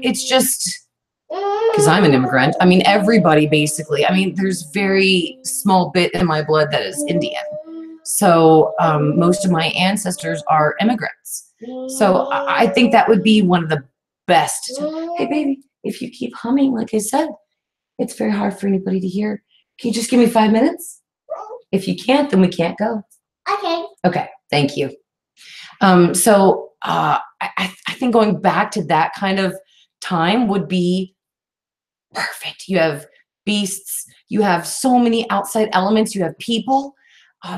it's just, because I'm an immigrant. I mean, everybody basically. I mean, there's very small bit in my blood that is Indian. So most of my ancestors are immigrants. So I think that would be one of the best. Hey, baby, if you keep humming, like I said, it's very hard for anybody to hear. Can you just give me 5 minutes? If you can't, then we can't go. Okay. Okay, thank you. I think going back to that kind of time would be perfect. You have beasts, you have so many outside elements, you have people,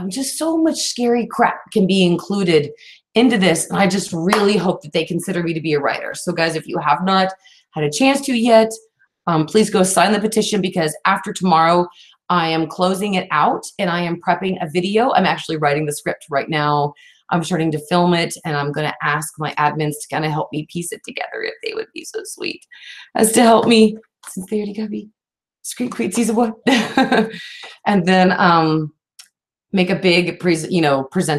just so much scary crap can be included into this. And I just really hope that they consider me to be a writer. So guys, if you have not had a chance to yet, please go sign the petition because after tomorrow, I am closing it out and I am prepping a video. I'm actually writing the script right now. I'm starting to film it and I'm going to ask my admins to kind of help me piece it together if they would be so sweet as to help me since they already got me Screen Queen season 1. And then make a big present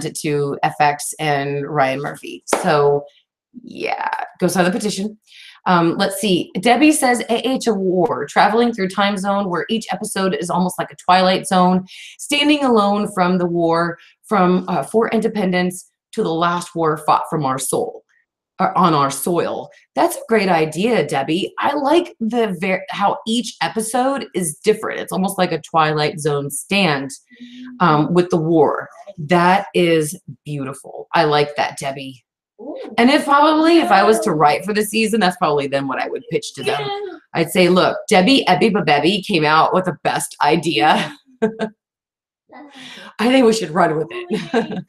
it to FX and Ryan Murphy. So yeah, go sign the petition. Let's see. Debbie says AH War, traveling through time zone where each episode is almost like a Twilight Zone, standing alone from the war, from for independence to the last war fought from our soul, or on our soil. That's a great idea, Debbie. I like how each episode is different. It's almost like a Twilight Zone stand with the war. That is beautiful. I like that, Debbie. And if I was to write for the season, that's probably then what I would pitch to them. I'd say, look, Debbie Ebby came out with the best idea. I think we should run with it.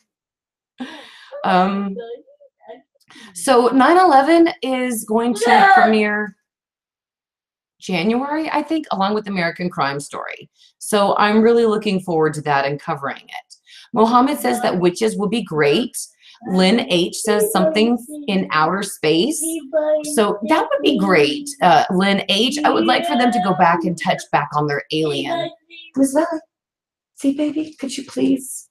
So 9/11 is going to premiere January, I think, along with American Crime Story. So I'm really looking forward to that and covering it. Mohammed says that witches would be great. Lynn H says something in outer space. So that would be great. Lynn H, I would like for them to go back and touch back on their alien. Miss Valley, see, baby, could you please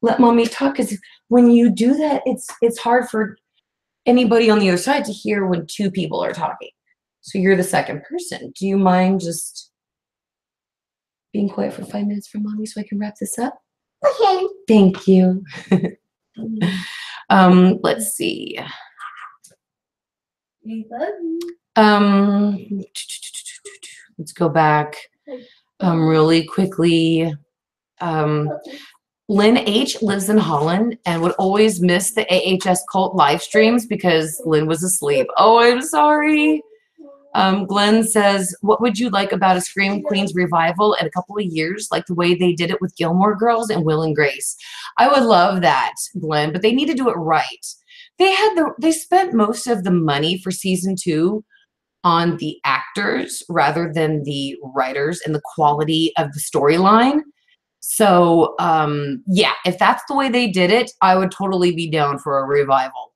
let mommy talk? Because when you do that, it's hard for anybody on the other side to hear when two people are talking. So you're the second person. Do you mind just being quiet for 5 minutes for mommy so I can wrap this up? Okay. Thank you. Let's see. Let's go back really quickly. Lynn H lives in Holland and would always miss the AHS Cult live streams because Lynn was asleep. Oh, I'm sorry. Glenn says, what would you like about a Scream Queens revival in a couple of years, like the way they did it with Gilmore Girls and Will and Grace? I would love that, Glenn, but they need to do it right. They spent most of the money for season 2 on the actors rather than the writers and the quality of the storyline. So, yeah, if that's the way they did it, I would totally be down for a revival.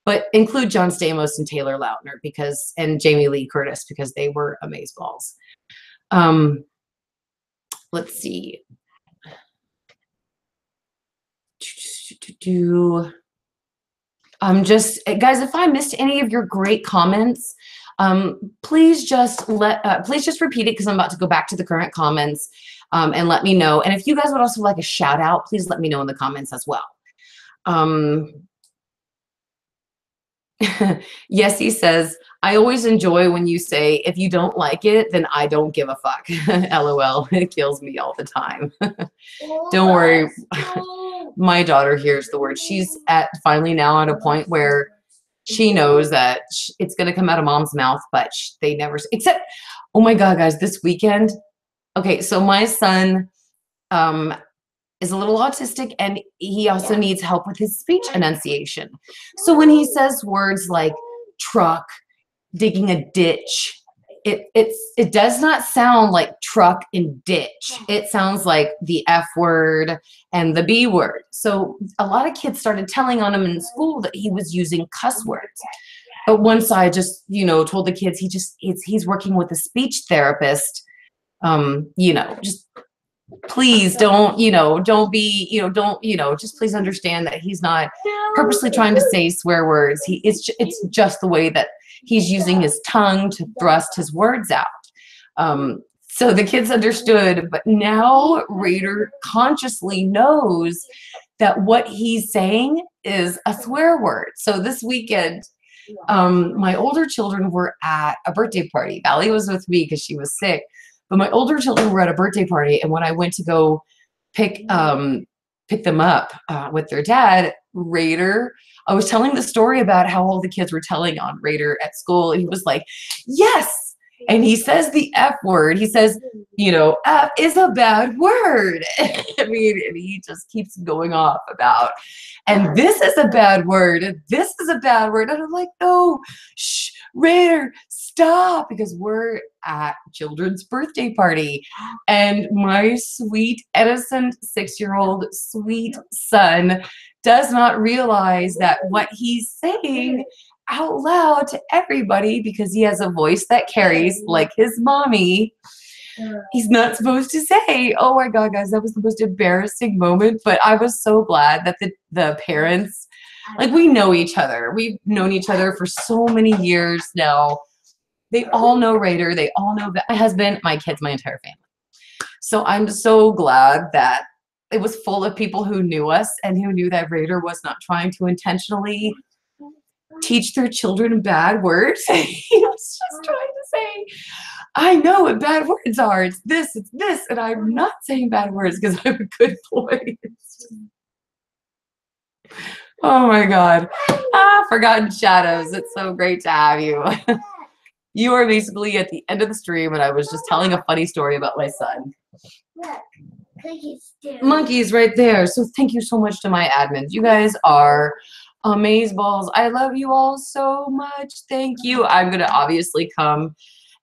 But include John Stamos and Taylor Lautner and Jamie Lee Curtis because they were amazeballs. Let's see. Guys, if I missed any of your great comments, please just repeat it because I'm about to go back to the current comments and let me know. And if you guys would also like a shout out, please let me know in the comments as well. Yes, he says, I always enjoy when you say, if you don't like it, then I don't give a fuck. LOL, it kills me all the time. Don't worry. My daughter hears the word. She's finally now at a point where she knows that it's going to come out of mom's mouth, but they never, except, oh my God, guys, this weekend. Okay, so my son is a little autistic and he also needs help with his speech enunciation. So when he says words like truck, digging a ditch, it does not sound like truck and ditch. It sounds like the F word and the B word. So a lot of kids started telling on him in school that he was using cuss words. But once I just, told the kids he's working with a speech therapist, just please don't just please understand that he's not purposely trying to say swear words. It's just the way that he's using his tongue to thrust his words out. So the kids understood, but now Raider consciously knows that what he's saying is a swear word. So this weekend, my older children were at a birthday party. Allie was with me because she was sick. But my older children were at a birthday party, and when I went to go pick them up with their dad, Raider, I was telling the story about how all the kids were telling on Raider at school. He was like, yes. And he says the F word. He says, F is a bad word. I mean, and he just keeps going off about, and this is a bad word. And this is a bad word. And I'm like, no, shh, Raider, stop. Because we're at children's birthday party. And my sweet, innocent 6-year-old sweet son does not realize that what he's saying out loud to everybody, because he has a voice that carries like his mommy, he's not supposed to say. Oh my God, guys, that was the most embarrassing moment. But I was so glad that the parents, like, we know each other. We've known each other for so many years now. They all know Raider. They all know my husband, my kids, my entire family. So I'm so glad that it was full of people who knew us and who knew that Raider was not trying to intentionally teach their children bad words. He was just trying to say, I know what bad words are. It's this, and I'm not saying bad words because I'm a good boy. Oh my God. Forgotten Shadows. It's so great to have you. You are basically at the end of the stream, and I was just telling a funny story about my son. Look, cookies too. Monkey's right there. So thank you so much to my admins. You guys are amazeballs. I love you all so much. Thank you. I'm going to obviously come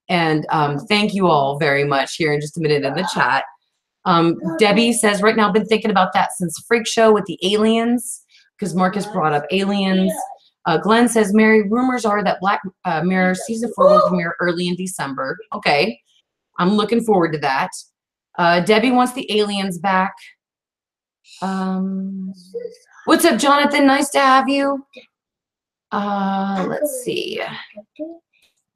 and thank you all very much here in just a minute in the chat. Debbie says, right now, I've been thinking about that since Freak Show with the aliens, because Marcus brought up aliens. Glenn says, Mary, rumors are that Black Mirror season 4 will premiere early in December. Okay. I'm looking forward to that. Debbie wants the aliens back. What's up, Jonathan? Nice to have you. Let's see.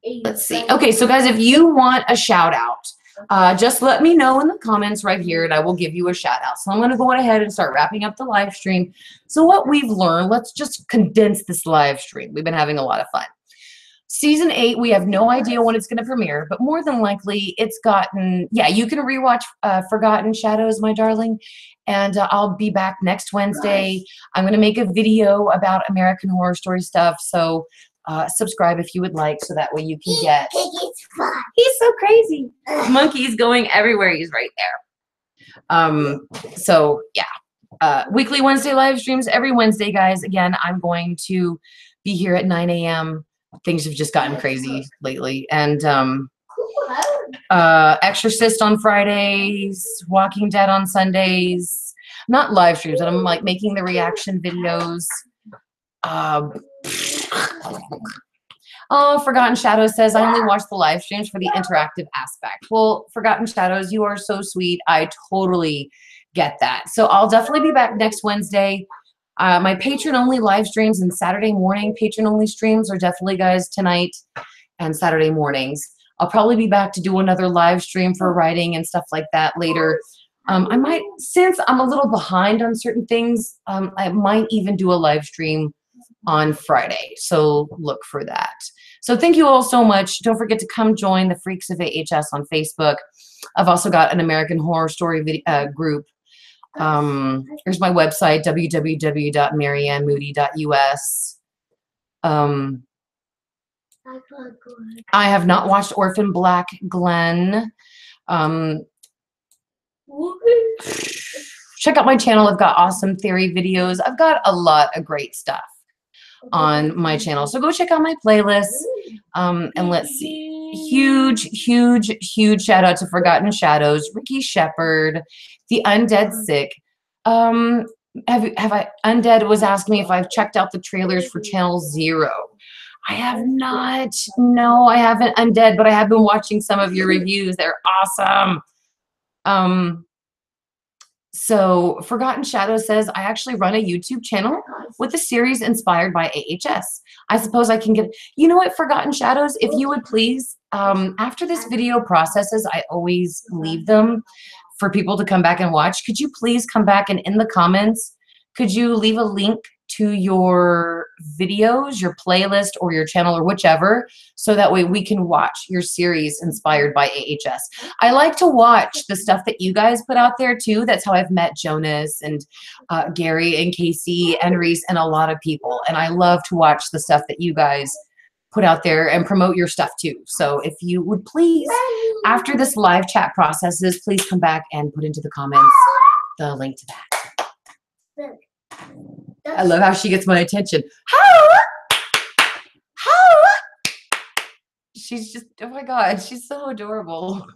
Okay, so guys, if you want a shout out, just let me know in the comments right here and I will give you a shout out. So I'm going to go ahead and start wrapping up the live stream. So what we've learned, let's just condense this live stream. We've been having a lot of fun. Season 8, we have no idea when it's going to premiere, but more than likely it's gotten, yeah, you can rewatch Forgotten Shadows, my darling, and I'll be back next Wednesday. I'm going to make a video about American Horror Story stuff, so subscribe if you would like, so that way you can get. It's fun. He's so crazy. Monkey's going everywhere. He's right there. So yeah, weekly Wednesday live streams every Wednesday, guys. Again, I'm going to be here at 9 a.m. Things have just gotten crazy lately, and Exorcist on Fridays, Walking Dead on Sundays. Not live streams, but I'm like making the reaction videos. Oh, Forgotten Shadows says, I only watch the live streams for the interactive aspect. Well, Forgotten Shadows, you are so sweet. I totally get that. So I'll definitely be back next Wednesday. My patron-only live streams and Saturday morning patron-only streams are definitely, guys, tonight and Saturday mornings. I'll probably be back to do another live stream for writing and stuff like that later. I might, since I'm a little behind on certain things, I might even do a live stream on Friday. So look for that. So thank you all so much. Don't forget to come join the Freaks of AHS on Facebook. I've also got an American Horror Story group. Here's my website, www.maryannmoody.us. I have not watched Orphan Black Glenn. Check out my channel. I've got awesome theory videos. I've got a lot of great stuff on my channel. So go check out my playlists. And let's see. Huge, huge, huge shout out to Forgotten Shadows, Ricky Shepherd, The Undead Sick. Undead was asking me if I've checked out the trailers for Channel Zero. I have not. No, I haven't, Undead, but I have been watching some of your reviews. They're awesome. So Forgotten Shadows says, I actually run a YouTube channel with a series inspired by AHS. I suppose I can get, you know what, Forgotten Shadows, if you would please, after this video processes, I always leave them for people to come back and watch. Could you please come back and in the comments, could you leave a link to your videos, your playlist, or your channel, or whichever, so that way we can watch your series inspired by AHS. I like to watch the stuff that you guys put out there too. That's how I've met Jonas and Gary and Casey and Reese and a lot of people. And I love to watch the stuff that you guys put out there and promote your stuff too. So if you would please, after this live chat processes, please come back and put into the comments the link to that. I love how she gets my attention. She's just, oh my God, she's so adorable.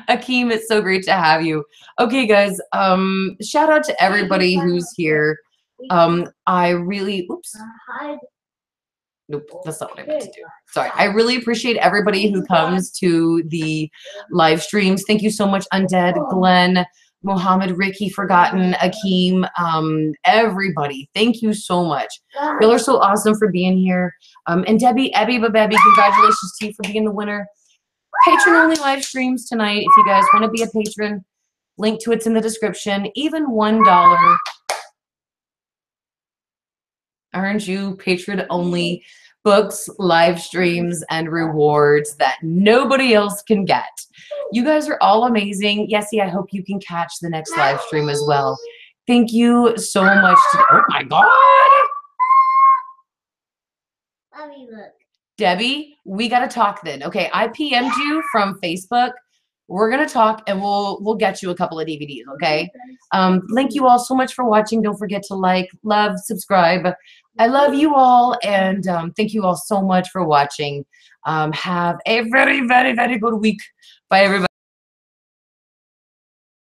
Akeem, it's so great to have you. Okay, guys, shout out to everybody who's here. I really, oops. Nope, that's not what I meant to do. Sorry. I really appreciate everybody who comes to the live streams. Thank you so much, Undead, Glenn, Mohammed, Ricky, Forgotten, Akeem, everybody. Thank you so much. Y'all are so awesome for being here. And Debbie, congratulations to you for being the winner. Patron-only live streams tonight. If you guys want to be a patron, link to it's in the description. Even $1 earns you patron-only books, live streams, and rewards that nobody else can get. You guys are all amazing. Yessie, I hope you can catch the next live stream as well. Thank you so much. Oh my God. Mommy, look. Debbie, we got to talk then. Okay, I PM'd you from Facebook. We're going to talk and we'll get you a couple of DVDs, okay? Thank you all so much for watching. Don't forget to like, love, subscribe. I love you all, and thank you all so much for watching. Have a very, very, very good week. Bye, everybody.